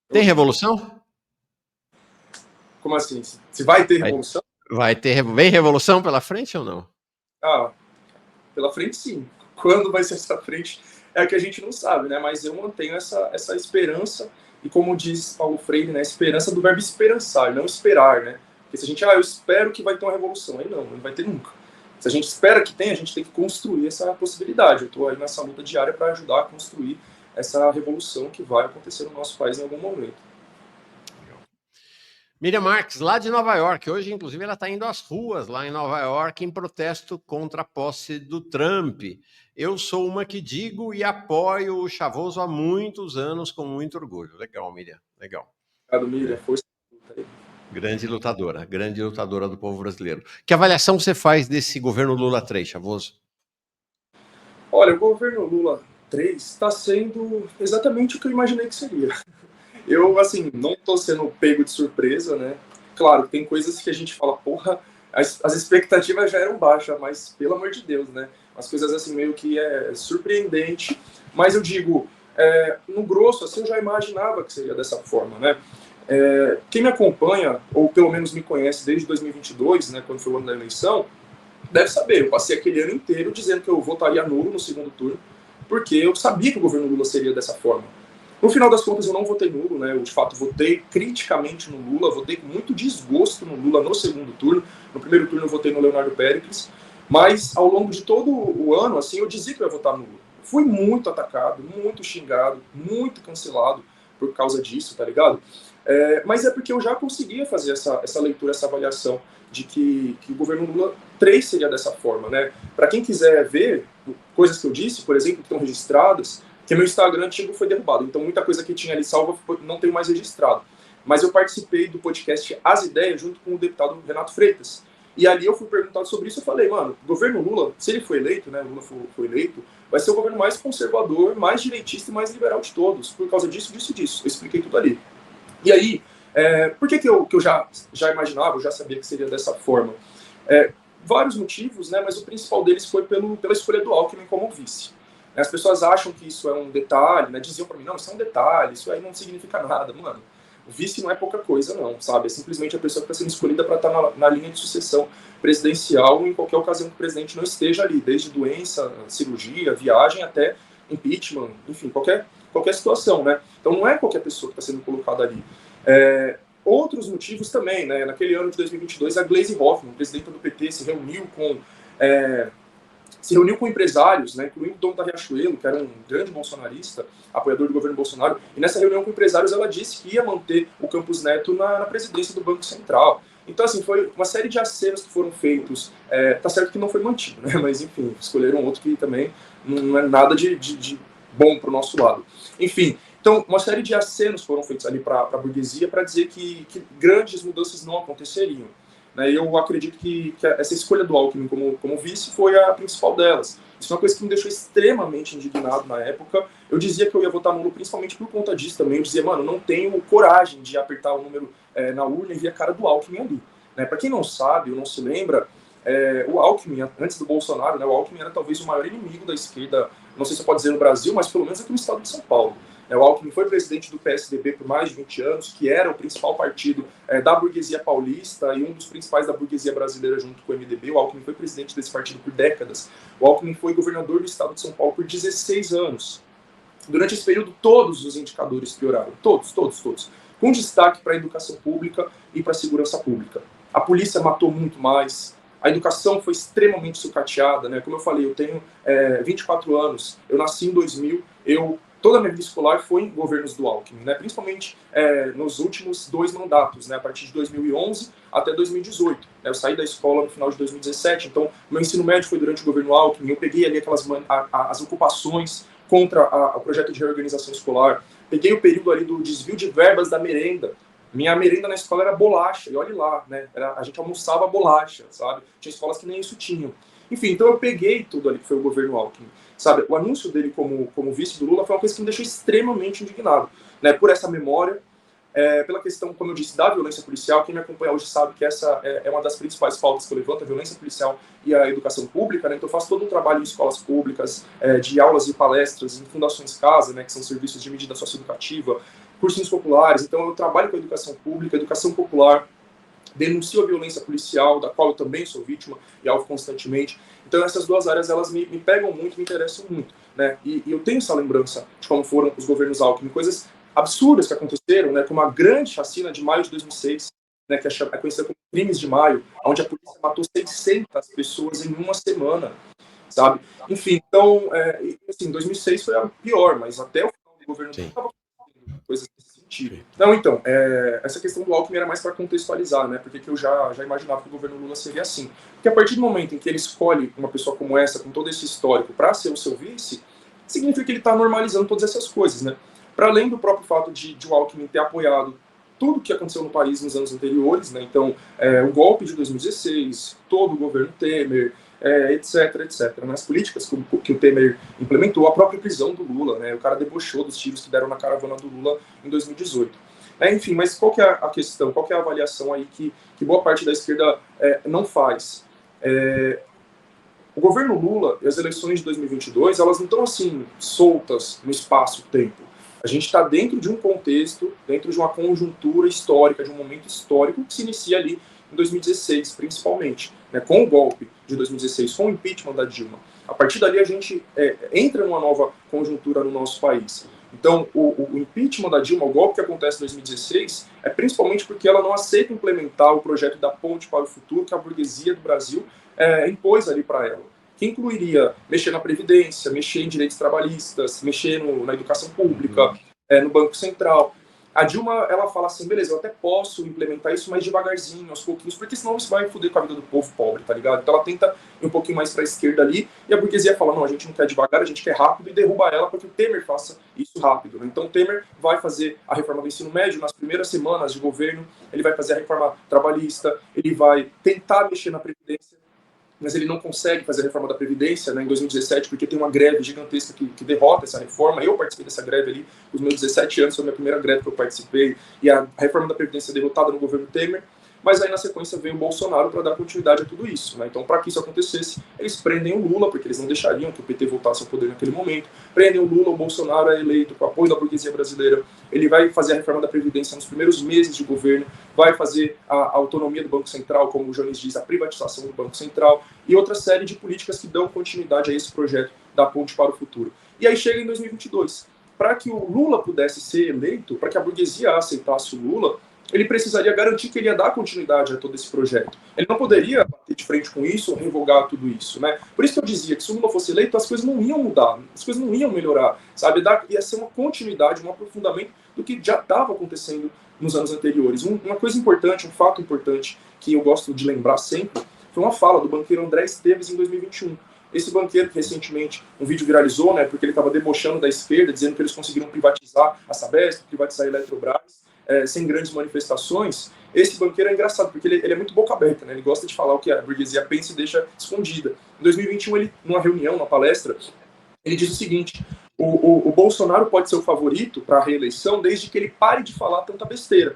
Tem revolução? Como assim? Se vai ter revolução? Vai ter vem revolução pela frente ou não? Ah, pela frente sim. Quando vai ser essa frente é que a gente não sabe, né? Mas eu mantenho essa esperança e como diz Paulo Freire, né? Esperança do verbo esperançar, não esperar, né? Porque se a gente, eu espero que vai ter uma revolução, aí não vai ter nunca. Se a gente espera que tenha, a gente tem que construir essa possibilidade. Eu estou aí nessa luta diária para ajudar a construir essa revolução que vai acontecer no nosso país em algum momento. Miriam Marques, lá de Nova York. Hoje, inclusive, ela está indo às ruas lá em Nova York em protesto contra a posse do Trump. Eu sou uma que digo e apoio o Chavoso há muitos anos com muito orgulho. Legal, Miriam. Legal. Obrigado, Miriam. Força. Grande lutadora do povo brasileiro. Que avaliação você faz desse governo Lula 3, Chavoso? Olha, o governo Lula 3 está sendo exatamente o que eu imaginei que seria. Eu, assim, não estou sendo pego de surpresa, né? Claro, tem coisas que a gente fala, porra, as expectativas já eram baixas, mas pelo amor de Deus, né? As coisas, assim, meio que é surpreendente. Mas eu digo, no grosso, assim, eu já imaginava que seria dessa forma, né? Quem me acompanha, ou pelo menos me conhece desde 2022, né, quando foi o ano da eleição, deve saber, eu passei aquele ano inteiro dizendo que eu votaria nulo no segundo turno, porque eu sabia que o governo Lula seria dessa forma. No final das contas, eu não votei nulo, né? Eu, de fato, votei criticamente no Lula, votei com muito desgosto no Lula no segundo turno. No primeiro turno, eu votei no Leonardo Péricles, mas ao longo de todo o ano, assim, eu dizia que eu ia votar nulo. Fui muito atacado, muito xingado, muito cancelado por causa disso, tá ligado? Mas é porque eu já conseguia fazer essa leitura, essa avaliação de que o governo Lula 3 seria dessa forma, né? Para quem quiser ver coisas que eu disse, por exemplo, que estão registradas, que meu Instagram antigo foi derrubado, então muita coisa que tinha ali salva não tenho mais registrado. Mas eu participei do podcast As Ideias junto com o deputado Renato Freitas. E ali eu fui perguntado sobre isso, eu falei, mano, o governo Lula, se ele for eleito, né, o Lula foi eleito, vai ser o governo mais conservador, mais direitista e mais liberal de todos, por causa disso, disso e disso. Eu expliquei tudo ali. E aí, por que eu já imaginava, eu já sabia que seria dessa forma? Vários motivos, né, mas o principal deles foi pela escolha do Alckmin como vice. As pessoas acham que isso é um detalhe, né, diziam para mim, não, isso é um detalhe, isso aí não significa nada. Mano, o vice não é pouca coisa, não, sabe? É simplesmente a pessoa que está sendo escolhida para estar na linha de sucessão presidencial em qualquer ocasião que o presidente não esteja ali, desde doença, cirurgia, viagem, até impeachment, enfim, qualquer situação, né? Então não é qualquer pessoa que está sendo colocada ali. Outros motivos também, né? Naquele ano de 2022, a Gleisi Hoffmann, presidenta do PT, se reuniu com empresários, né, incluindo o dono da Riachuelo, que era um grande bolsonarista, apoiador do governo Bolsonaro, e nessa reunião com empresários ela disse que ia manter o Campos Neto na presidência do Banco Central. Então, assim, foi uma série de acenos que foram feitos. Tá certo que não foi mantido, né, mas, enfim, escolheram outro que também não é nada de bom para o nosso lado. Enfim, então, uma série de acenos foram feitos ali para a burguesia para dizer que grandes mudanças não aconteceriam. Eu acredito que essa escolha do Alckmin como vice foi a principal delas. Isso é uma coisa que me deixou extremamente indignado na época. Eu dizia que eu ia votar nulo principalmente por conta disso também. Eu dizia, mano, não tenho coragem de apertar o número na urna e ver a cara do Alckmin ali. Para quem não sabe ou não se lembra, o Alckmin, antes do Bolsonaro, o Alckmin era talvez o maior inimigo da esquerda, não sei se você pode dizer no Brasil, mas pelo menos aqui no estado de São Paulo. O Alckmin foi presidente do PSDB por mais de 20 anos, que era o principal partido da burguesia paulista e um dos principais da burguesia brasileira junto com o MDB. O Alckmin foi presidente desse partido por décadas. O Alckmin foi governador do estado de São Paulo por 16 anos. Durante esse período, todos os indicadores pioraram. Todos. Com destaque para a educação pública e para a segurança pública. A polícia matou muito mais. A educação foi extremamente sucateada, né? Como eu falei, eu tenho 24 anos, eu nasci em 2000, toda a minha vida escolar foi em governos do Alckmin, né? Principalmente nos últimos 2 mandatos, né? A partir de 2011 até 2018. Eu saí da escola no final de 2017, então meu ensino médio foi durante o governo Alckmin, eu peguei ali as ocupações contra o projeto de reorganização escolar, peguei o período ali do desvio de verbas da merenda. Minha merenda na escola era bolacha, e olhe lá, né? A gente almoçava bolacha, sabe? Tinha escolas que nem isso tinham. Enfim, então eu peguei tudo ali que foi o governo Alckmin, sabe? O anúncio dele como vice do Lula foi uma coisa que me deixou extremamente indignado, né? Por essa memória, pela questão, como eu disse, da violência policial. Quem me acompanha hoje sabe que essa é uma das principais pautas que eu levanto, a violência policial e a educação pública, né? Então eu faço todo um trabalho em escolas públicas, de aulas e palestras em fundações casa, né? Que são serviços de medida socioeducativa, cursinhos populares. Então, eu trabalho com a educação pública, educação popular, denuncio a violência policial, da qual eu também sou vítima e alvo constantemente. Então, essas duas áreas, elas me pegam muito, me interessam muito, né? E eu tenho essa lembrança de como foram os governos Alckmin, coisas absurdas que aconteceram, né? Como a grande chacina de maio de 2006, né? Que é conhecida como Crimes de Maio, onde a polícia matou 600 pessoas em uma semana, sabe? Enfim, então, assim, 2006 foi a pior, mas até o final do governo estava coisas nesse sentido. Não, então, essa questão do Alckmin era mais para contextualizar, né? Porque eu já imaginava que o governo Lula seria assim. Porque a partir do momento em que ele escolhe uma pessoa como essa, com todo esse histórico, para ser o seu vice, significa que ele está normalizando todas essas coisas, né? Para além do próprio fato de o Alckmin ter apoiado tudo que aconteceu no país nos anos anteriores, né? Então, o golpe de 2016, todo o governo Temer, etc, etc. Né? As políticas que o Temer implementou, a própria prisão do Lula, né? O cara debochou dos tiros que deram na caravana do Lula em 2018. Enfim, mas qual que é a questão, qual que é a avaliação aí que boa parte da esquerda não faz? O governo Lula e as eleições de 2022, elas não estão assim soltas no espaço-tempo. A gente está dentro de um contexto, dentro de uma conjuntura histórica, de um momento histórico que se inicia ali em 2016, principalmente, né, com o golpe de 2016, com o impeachment da Dilma. A partir dali a gente entra numa nova conjuntura no nosso país. Então, o impeachment da Dilma, o golpe que acontece em 2016, é principalmente porque ela não aceita implementar o projeto da Ponte para o Futuro que a burguesia do Brasil impôs ali para ela, que incluiria mexer na Previdência, mexer em direitos trabalhistas, mexer na educação pública, no Banco Central. A Dilma, ela fala assim, beleza, eu até posso implementar isso, mas devagarzinho, aos pouquinhos, porque senão isso vai foder com a vida do povo pobre, tá ligado? Então ela tenta ir um pouquinho mais para a esquerda ali, e a burguesia fala, não, a gente não quer devagar, a gente quer rápido, e derruba ela para que o Temer faça isso rápido. Né? Então o Temer vai fazer a reforma do ensino médio nas primeiras semanas de governo, ele vai fazer a reforma trabalhista, ele vai tentar mexer na Previdência, mas ele não consegue fazer a reforma da Previdência, né, em 2017, porque tem uma greve gigantesca que derrota essa reforma. Eu participei dessa greve ali, os meus 17 anos, foi a minha primeira greve que eu participei, e a reforma da Previdência é derrotada no governo Temer, mas aí na sequência veio o Bolsonaro para dar continuidade a tudo isso. Né? Então, para que isso acontecesse, eles prendem o Lula, porque eles não deixariam que o PT voltasse ao poder naquele momento, prendem o Lula, o Bolsonaro é eleito com o apoio da burguesia brasileira, ele vai fazer a reforma da Previdência nos primeiros meses de governo, vai fazer a autonomia do Banco Central, como o Jones diz, a privatização do Banco Central, e outra série de políticas que dão continuidade a esse projeto da Ponte para o Futuro. E aí chega em 2022. Para que o Lula pudesse ser eleito, para que a burguesia aceitasse o Lula, ele precisaria garantir que ele ia dar continuidade a todo esse projeto. Ele não poderia bater de frente com isso ou revogar tudo isso, né? Por isso que eu dizia que se o Lula fosse eleito, as coisas não iam mudar, as coisas não iam melhorar, sabe? Ia ser uma continuidade, um aprofundamento do que já estava acontecendo nos anos anteriores. Uma coisa importante, um fato importante que eu gosto de lembrar sempre, foi uma fala do banqueiro André Esteves em 2021. Esse banqueiro que recentemente um vídeo viralizou, né, porque ele estava debochando da esquerda, dizendo que eles conseguiram privatizar a Sabesp, privatizar a Eletrobras, sem grandes manifestações. Esse banqueiro é engraçado, porque ele é muito boca aberta, né? Ele gosta de falar o que a burguesia pensa e deixa escondida. Em 2021, ele, numa reunião, numa palestra, ele diz o seguinte: o Bolsonaro pode ser o favorito para a reeleição desde que ele pare de falar tanta besteira.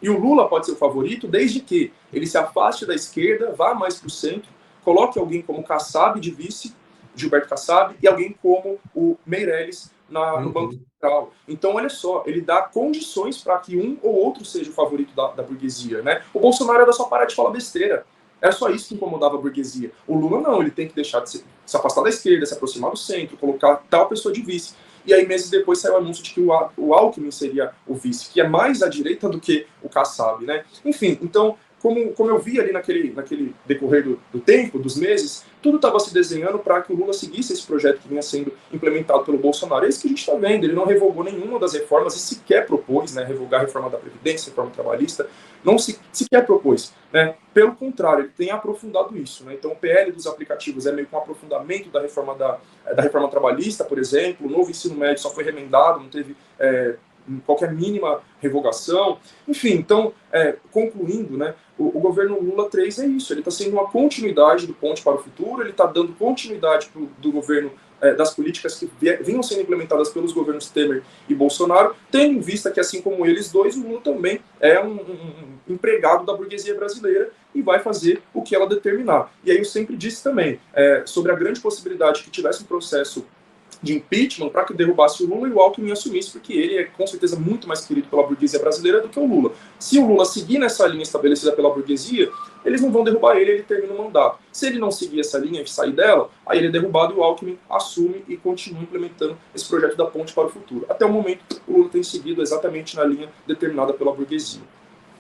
E o Lula pode ser o favorito desde que ele se afaste da esquerda, vá mais para o centro, coloque alguém como Kassab de vice, Gilberto Kassab, e alguém como o Meirelles no Banco Central. Então, olha só, ele dá condições para que um ou outro seja o favorito da burguesia. Né? O Bolsonaro era só parar de falar besteira. Era só isso que incomodava a burguesia. O Lula não, ele tem que deixar de se afastar da esquerda, se aproximar do centro, colocar tal pessoa de vice. E aí, meses depois, saiu o anúncio de que o Alckmin seria o vice, que é mais à direita do que o Kassab, né? Enfim, então, como eu vi ali naquele decorrer do tempo, dos meses, tudo estava se desenhando para que o Lula seguisse esse projeto que vinha sendo implementado pelo Bolsonaro. É isso que a gente está vendo. Ele não revogou nenhuma das reformas e sequer propôs, né, revogar a reforma da Previdência, a reforma trabalhista, não sequer propôs. Né? Pelo contrário, ele tem aprofundado isso. Né? Então, o PL dos aplicativos é meio que um aprofundamento da reforma trabalhista, por exemplo. O novo ensino médio só foi remendado, não teve qualquer mínima revogação. Enfim, então, concluindo, né, o governo Lula 3 é isso. Ele está sendo uma continuidade do Ponte para o Futuro, ele está dando continuidade do governo, das políticas que vinham sendo implementadas pelos governos Temer e Bolsonaro, tendo em vista que, assim como eles dois, o Lula também é um empregado da burguesia brasileira e vai fazer o que ela determinar. E aí eu sempre disse também, sobre a grande possibilidade que tivesse um processo de impeachment para que derrubasse o Lula e o Alckmin assumisse, porque ele é com certeza muito mais querido pela burguesia brasileira do que o Lula. Se o Lula seguir nessa linha estabelecida pela burguesia, eles não vão derrubar ele, ele termina o mandato. Se ele não seguir essa linha e sair dela, aí ele é derrubado e o Alckmin assume e continua implementando esse projeto da ponte para o futuro. Até o momento, o Lula tem seguido exatamente na linha determinada pela burguesia.